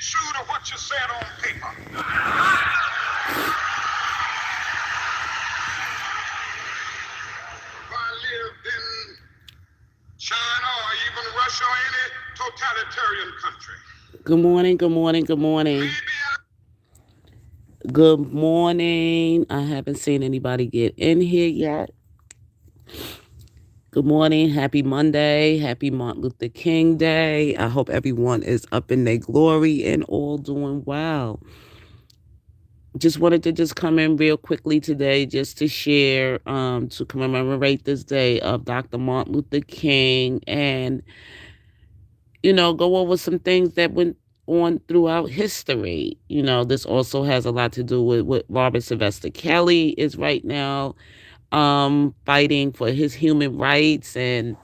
true to what you said on paper. If I lived in China or even Russia or any totalitarian country. Good morning, good morning, good morning. Good morning. I haven't seen anybody get in here yet. Good morning. Happy Monday. Happy Martin Luther King Day. I hope everyone is up in their glory and all doing well. Just wanted to just come in real quickly today just to share, to commemorate this day of Dr. Martin Luther King and, go over some things that went on throughout history. This also has a lot to do with what Robert Sylvester Kelly is right now, fighting for his human rights and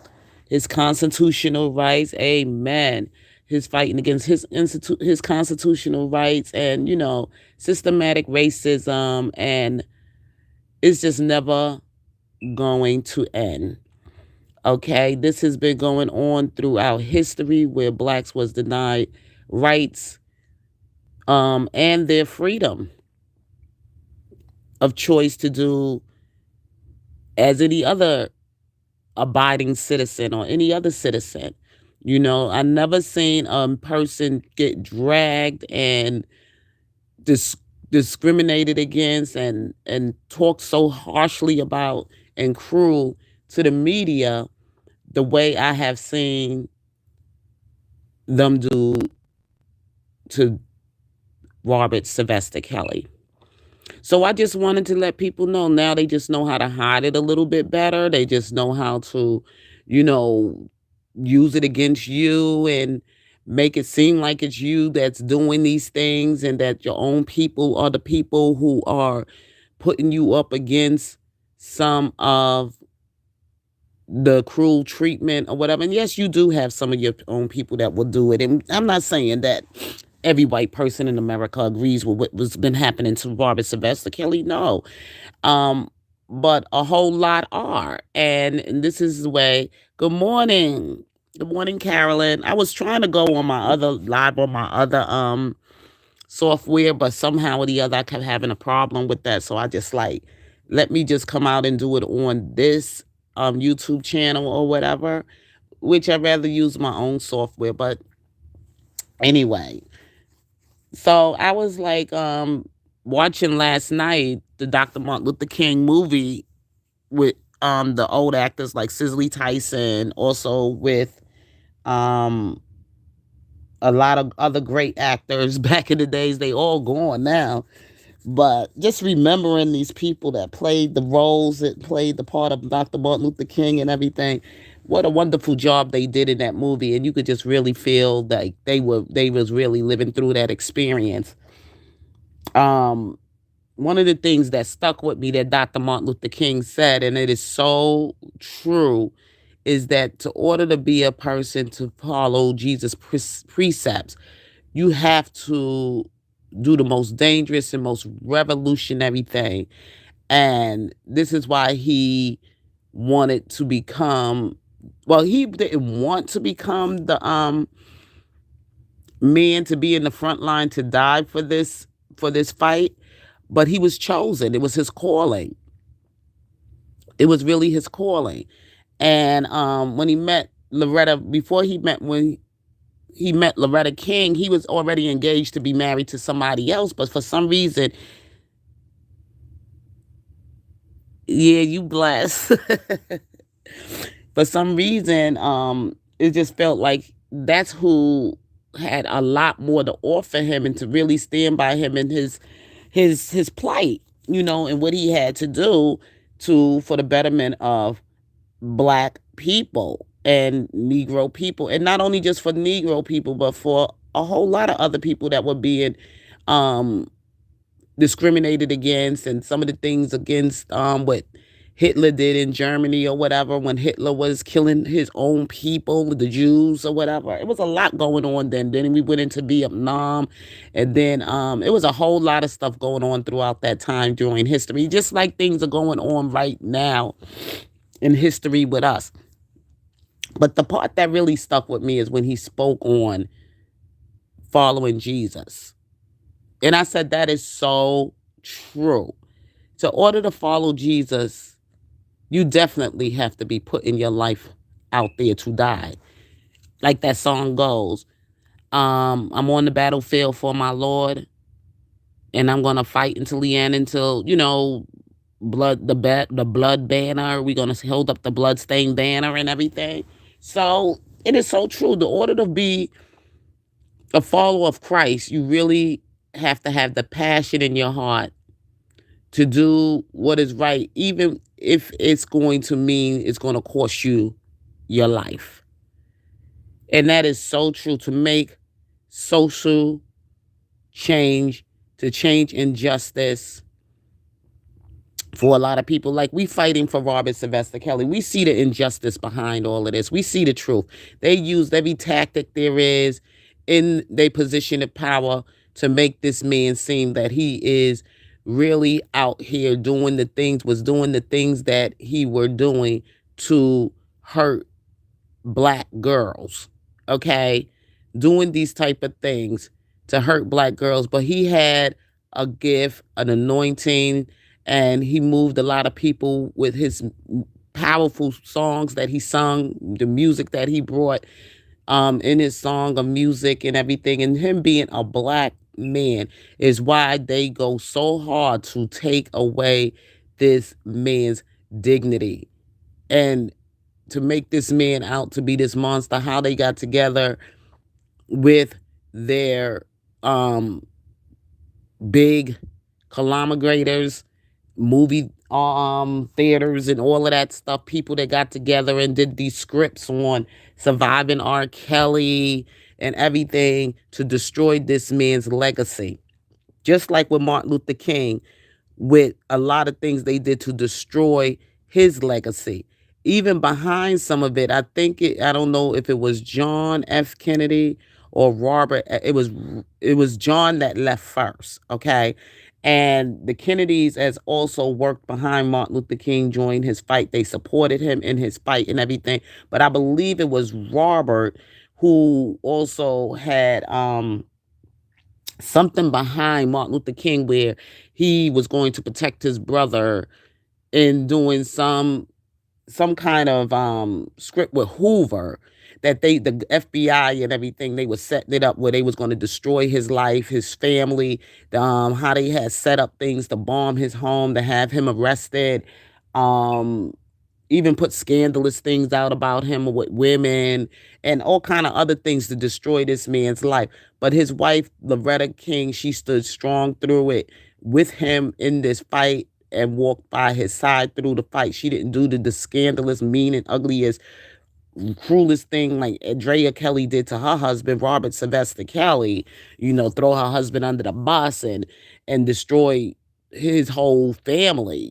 his constitutional rights. Amen. His fighting against his constitutional rights and, systematic racism, and it's just never going to end. Okay, this has been going on throughout history where blacks was denied rights, and their freedom of choice to do as any other abiding citizen or any other citizen. I never seen a person get dragged and discriminated against and talked so harshly about and cruel to the media the way I have seen them do to Robert Sylvester Kelly. So I just wanted to let people know now they just know how to hide it a little bit better. They just know how to, use it against you and make it seem like it's you that's doing these things and that your own people are the people who are putting you up against some of the cruel treatment or whatever. And yes, you do have some of your own people that will do it. And I'm not saying that every white person in America agrees with what was been happening to Robert Sylvester Kelly. No. But a whole lot are. And this is the way. Good morning. Good morning, Carolyn. I was trying to go on my other software, but somehow or the other I kept having a problem with that. So I just let me just come out and do it on this YouTube channel or whatever, which I'd rather use my own software. But anyway, so I was watching last night the Dr. Martin Luther King movie with the old actors like Cicely Tyson, also with a lot of other great actors back in the days. They all gone now. But just remembering these people that played the roles, that played the part of Dr. Martin Luther King and everything, what a wonderful job they did in that movie. And you could just really feel like they was really living through that experience. One of the things that stuck with me that Dr. Martin Luther King said, and it is so true, is that in order to be a person to follow Jesus' precepts, you have to do the most dangerous and most revolutionary thing. And this is why he wanted to become, well, he didn't want to become the man to be in the front line to die for this fight, but he was chosen. It was his calling. It was really his calling. And when he met Loretta, when he met Loretta King, he was already engaged to be married to somebody else, but for some reason, yeah, you blessed. For some reason, it just felt like that's who had a lot more to offer him and to really stand by him in his plight, and what he had to do for the betterment of Black people and Negro people, and not only just for Negro people, but for a whole lot of other people that were being discriminated against, and some of the things against what Hitler did in Germany or whatever, when Hitler was killing his own people, the Jews or whatever. It was a lot going on then. Then we went into Vietnam, and then it was a whole lot of stuff going on throughout that time during history, just like things are going on right now in history with us. But the part that really stuck with me is when he spoke on following Jesus. And I said, that is so true. So, in order to follow Jesus, you definitely have to be putting your life out there to die. Like that song goes, I'm on the battlefield for my Lord, and I'm gonna fight until the end, until the blood banner. We're gonna hold up the bloodstained banner and everything. So it is so true. The order to be a follower of Christ, you really have to have the passion in your heart to do what is right, even if it's going to mean it's going to cost you your life. And that is so true. To make social change, to change injustice for a lot of people. Like, we fighting for Robert Sylvester Kelly. We see the injustice behind all of this. We see the truth. They used every tactic there is in their position of power to make this man seem that he is really out here doing the things that he were doing to hurt black girls. Okay, doing these type of things to hurt black girls. But he had a gift, an anointing, and he moved a lot of people with his powerful songs that he sung, the music that he brought in his song of music and everything. And him being a black man is why they go so hard to take away this man's dignity and to make this man out to be this monster. How they got together with their big collaborators, movie theaters and all of that stuff, people that got together and did these scripts on surviving R. Kelly and everything to destroy this man's legacy. Just like with Martin Luther King, with a lot of things they did to destroy his legacy. Even behind some of it, I don't know if it was John F. Kennedy or Robert. It was John that left first, okay? And the Kennedys has also worked behind Martin Luther King during his fight. They supported him in his fight and everything. But I believe it was Robert who also had something behind Martin Luther King, where he was going to protect his brother in doing some kind of script with Hoover, that the FBI and everything, they was setting it up where they was going to destroy his life, his family, how they had set up things to bomb his home, to have him arrested, um even put scandalous things out about him with women and all kind of other things to destroy this man's life. But his wife, Loretta King, she stood strong through it with him in this fight and walked by his side through the fight. She didn't do the scandalous, mean, and ugliest, cruelest thing like Andrea Kelly did to her husband, Robert Sylvester Kelly, throw her husband under the bus and destroy his whole family,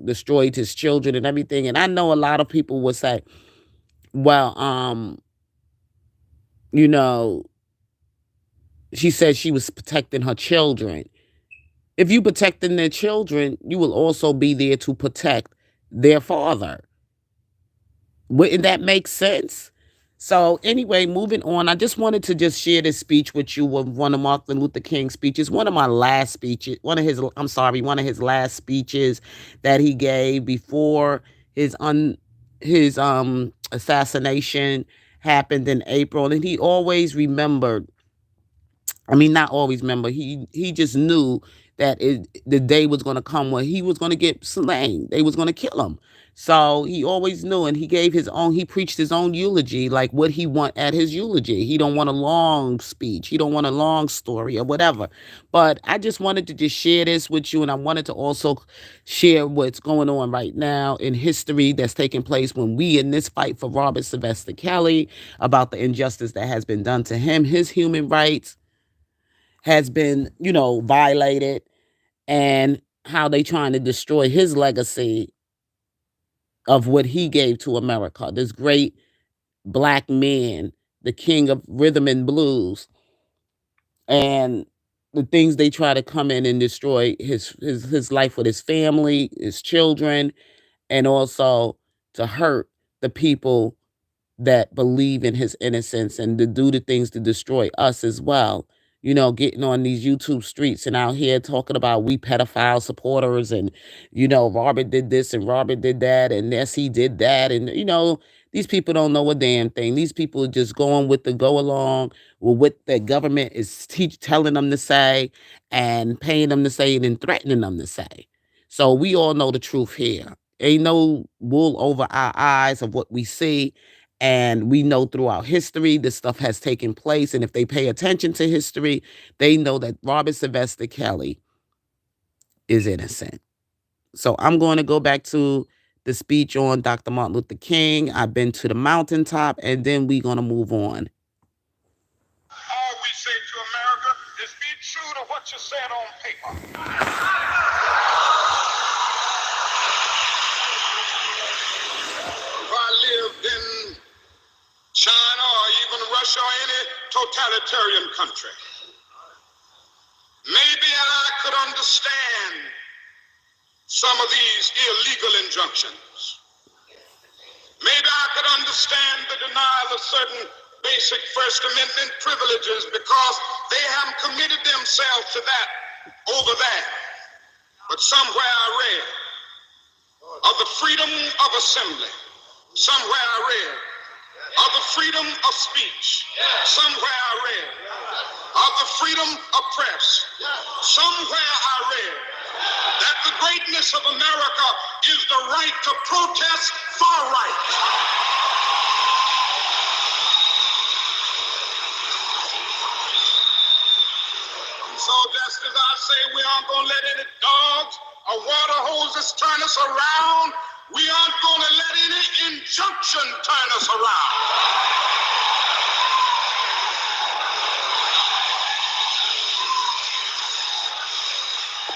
destroyed his children and everything. And I know a lot of people will say, well, you know, she said she was protecting her children. If you protecting their children, you will also be there to protect their father. Wouldn't that make sense? So anyway, moving on, I just wanted to just share this speech with you, of one of Martin Luther King's speeches, one of my last speeches, one of his last speeches that he gave before his assassination happened in April. And he always remembered, not always remember. He just knew that the day was going to come when he was going to get slain. They was going to kill him. So he always knew, and he gave his own. He preached his own eulogy, like what he want at his eulogy. He don't want a long speech. He don't want a long story or whatever. But I just wanted to just share this with you, and I wanted to also share what's going on right now in history that's taking place when we in this fight for Robert Sylvester Kelly, about the injustice that has been done to him, his human rights has been, violated, and how they trying to destroy his legacy of what he gave to America. This great black man, the king of rhythm and blues, and the things they try to come in and destroy his life with his family, his children, and also to hurt the people that believe in his innocence, and to do the things to destroy us as well. getting on these YouTube streets and out here talking about we pedophile supporters and, Robert did this and Robert did that and Nessie did that. And, these people don't know a damn thing. These people are just going with the go along with what the government is telling them to say and paying them to say it and threatening them to say. So we all know the truth here. Ain't no wool over our eyes of what we see. And we know throughout history this stuff has taken place. And if they pay attention to history, they know that Robert Sylvester Kelly is innocent. So I'm going to go back to the speech on Dr. Martin Luther King. I've been to the mountaintop, and then we're going to move on. All we say to America is be true to what you said on paper. If I lived in China or even Russia or any totalitarian country, maybe I could understand some of these illegal injunctions. Maybe I could understand the denial of certain basic First Amendment privileges because they haven't committed themselves to that over there. But somewhere I read of the freedom of assembly. Somewhere I read of the freedom of speech. Somewhere I read of the freedom of press. Somewhere I read that the greatness of America is the right to protest far right. So just as I say we aren't going to let any dogs or water hoses turn us around, we aren't going to let any injunction turn us around.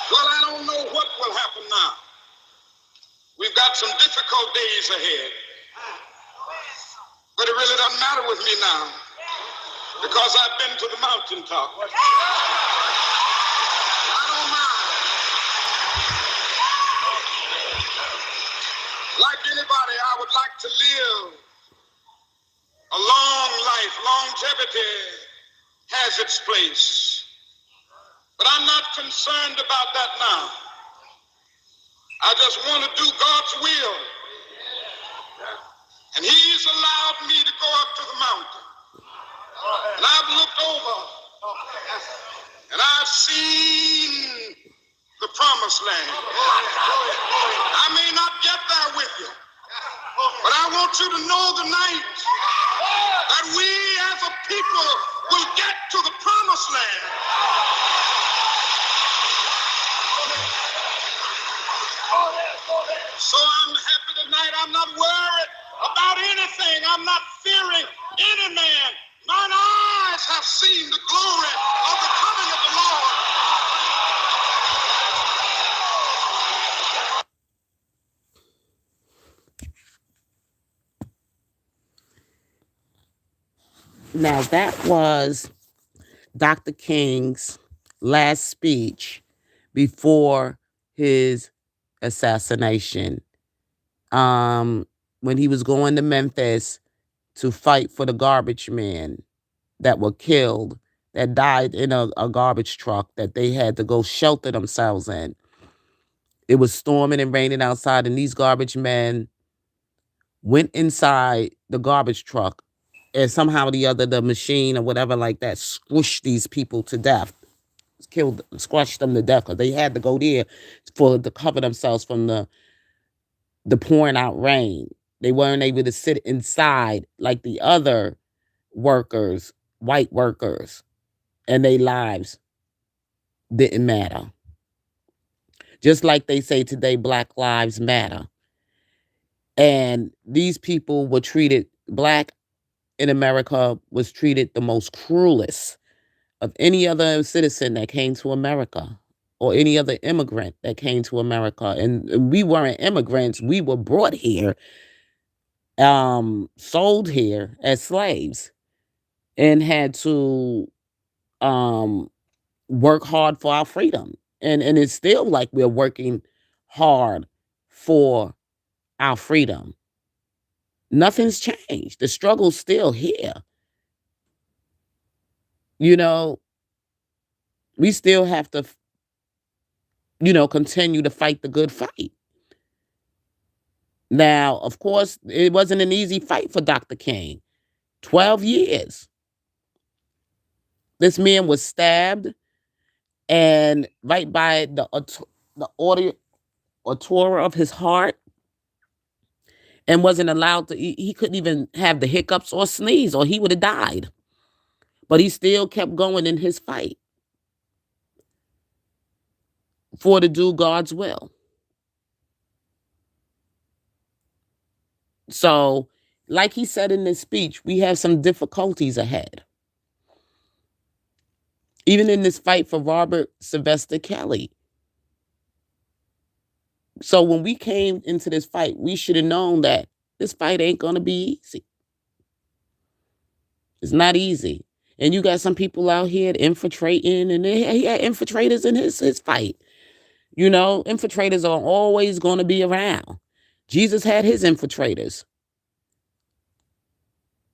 Well, I don't know what will happen now. We've got some difficult days ahead. But it really doesn't matter with me now because I've been to the mountaintop. I don't mind. Like anybody, I would like to live a long life. Longevity has its place. But I'm not concerned about that now. I just want to do God's will. And He's allowed me to go up to the mountain. And I've looked over and I've seen the promised land. I may not get there with you, but I want you to know tonight that we as a people will get to the promised land. So I'm happy tonight. I'm not worried about anything. I'm not fearing any man. Mine eyes have seen the glory of the coming of the Lord. Now, that was Dr. King's last speech before his assassination. When he was going to Memphis to fight for the garbage men that were killed, that died in a garbage truck that they had to go shelter themselves in. It was storming and raining outside, and these garbage men went inside the garbage truck, and somehow or the other, the machine or whatever like that squished these people to death, squashed them to death because they had to go there to cover themselves from the pouring out rain. They weren't able to sit inside like the other workers, white workers, and their lives didn't matter. Just like they say today, Black Lives Matter. And these people were treated, Black in America was treated the most cruelest of any other citizen that came to America or any other immigrant that came to America. And we weren't immigrants. We were brought here, sold here as slaves and had to work hard for our freedom. And it's still like we're working hard for our freedom. Nothing's changed. The struggle's still here. You know, We still have to, continue to fight the good fight. Now, of course, it wasn't an easy fight for Dr. King. 12 years. This man was stabbed and right by the artery of his heart, and wasn't allowed to. He couldn't even have the hiccups or sneeze, or he would have died. But he still kept going in his fight for to do God's will. So, like he said in this speech, we have some difficulties ahead. Even in this fight for Robert Sylvester Kelly. So when we came into this fight, we should have known that this fight ain't going to be easy. It's not easy. And you got some people out here infiltrating, and he had infiltrators in his fight. Infiltrators are always going to be around. Jesus had his infiltrators.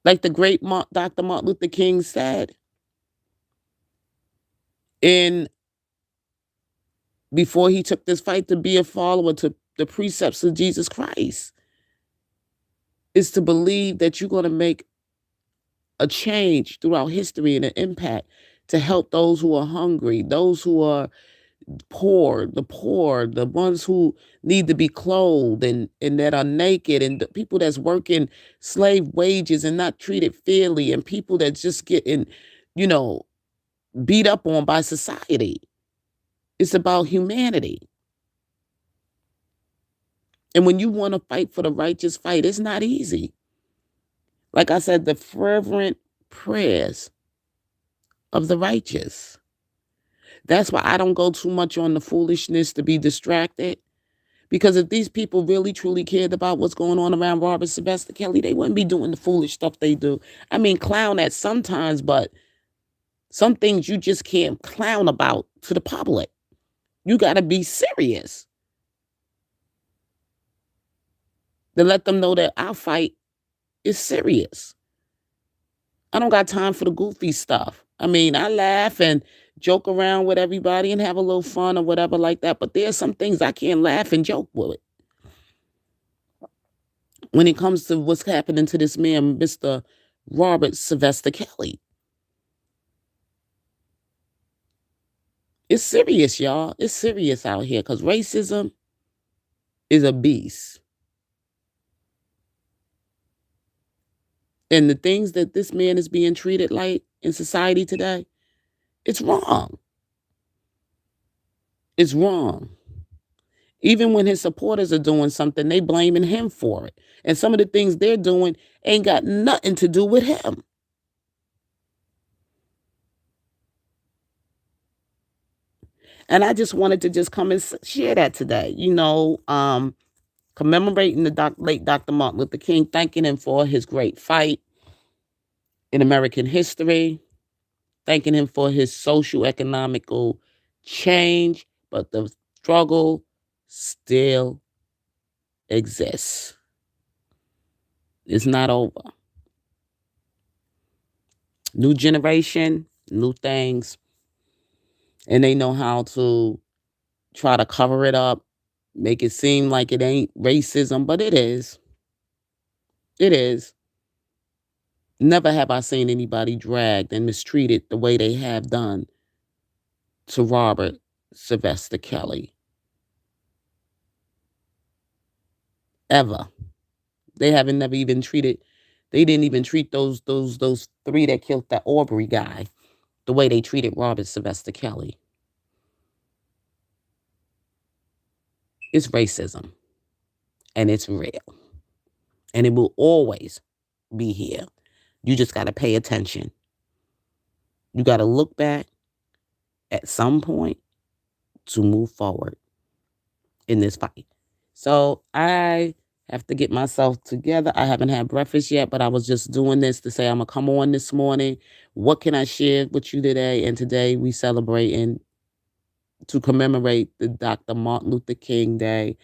Like the great Dr. Martin Luther King said, in before he took this fight to be a follower to the precepts of Jesus Christ, is to believe that you're going to make a change throughout history and an impact to help those who are hungry, those who are poor, the ones who need to be clothed and that are naked, and the people that's working slave wages and not treated fairly, and people that's just getting, you know, beat up on by society. It's about humanity. And when you want to fight for the righteous fight, it's not easy. Like I said, the fervent prayers of the righteous. That's why I don't go too much on the foolishness to be distracted. Because if these people really truly cared about what's going on around Robert Sylvester Kelly, they wouldn't be doing the foolish stuff they do. I mean, clown at sometimes, but some things you just can't clown about to the public. You got to be serious to let them know that our fight is serious. I don't got time for the goofy stuff. I mean, I laugh and joke around with everybody and have a little fun or whatever like that, but there's some things I can't laugh and joke with. When it comes to what's happening to this man, Mr. Robert Sylvester Kelly. It's serious, y'all. It's serious out here because racism is a beast. And the things that this man is being treated like in society today, it's wrong. It's wrong. Even when his supporters are doing something, they blaming him for it. And some of the things they're doing ain't got nothing to do with him. And I just wanted to just come and share that today. Commemorating the late Dr. Martin Luther King, thanking him for his great fight in American history, thanking him for his social economical change, but the struggle still exists. It's not over. New generation, new things, and they know how to try to cover it up, make it seem like it ain't racism, but it is. It is. Never have I seen anybody dragged and mistreated the way they have done to Robert Sylvester Kelly. Ever. They haven't never even treated, they didn't even treat those three that killed that Aubrey guy the way they treated Robert Sylvester Kelly. It's racism. And it's real. And it will always be here. You just got to pay attention. You got to look back at some point to move forward in this fight. So I have to get myself together. I haven't had breakfast yet, but I was just doing this to say I'm going to come on this morning. What can I share with you today? And today we celebrating to commemorate the Dr. Martin Luther King Day.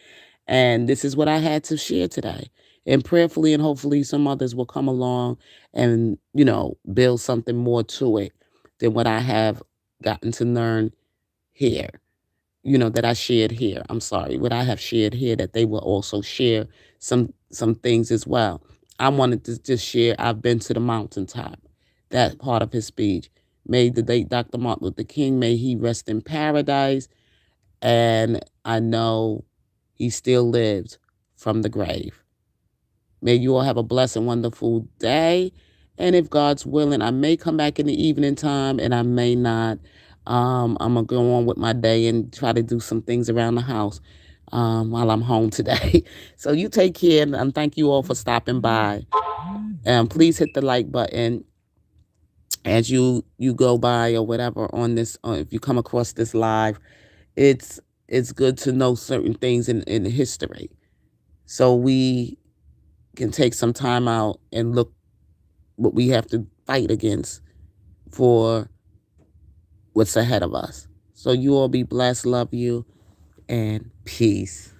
And this is what I had to share today. And prayerfully and hopefully some others will come along and, build something more to it than what I have gotten to learn here, that I shared here. I'm sorry, what I have shared here, that they will also share some things as well. I wanted to just share, I've been to the mountaintop, that part of his speech. May the late Dr. Martin Luther King, may he rest in paradise. And I know he still lives from the grave. May you all have a blessed and wonderful day. And if God's willing, I may come back in the evening time and I may not. I'm going to go on with my day and try to do some things around the house while I'm home today. So you take care, and thank you all for stopping by. Please hit the like button as you go by or whatever on this. If you come across this live, it's it's good to know certain things in history, so we can take some time out and look what we have to fight against for what's ahead of us. So you all be blessed, love you, and peace.